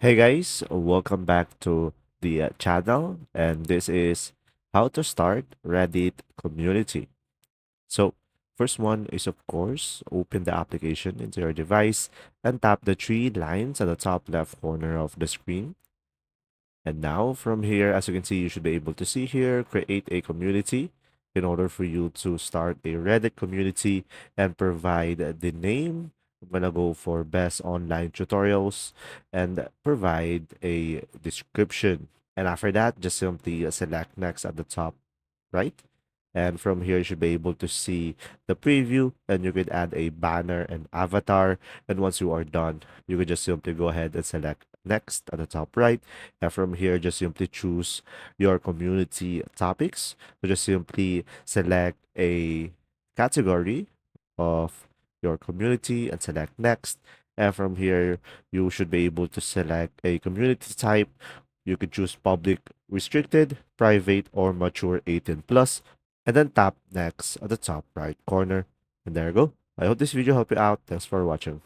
Hey guys, welcome back to the channel, and this is how to start Reddit community. So, first one is of course open the application into your device and tap the three lines at the top left corner of the screen. And now from here, as you can see, you should be able to see here, create a community in order for you to start a Reddit community and provide the name. I'm gonna go for best online tutorials and provide a description. And after that, just simply select next at the top right? And from here, you should be able to see the preview, and you could add a banner and avatar. And once you are done, you could just simply go ahead and select next at the top right. And from here, just simply choose your community topics. So just simply select a category of your community and select next. And from here, you should be able to select a community type. You could choose public, restricted, private, or mature 18 plus, and then tap next at the top right corner. And there you go. I hope this video helped you out. Thanks for watching.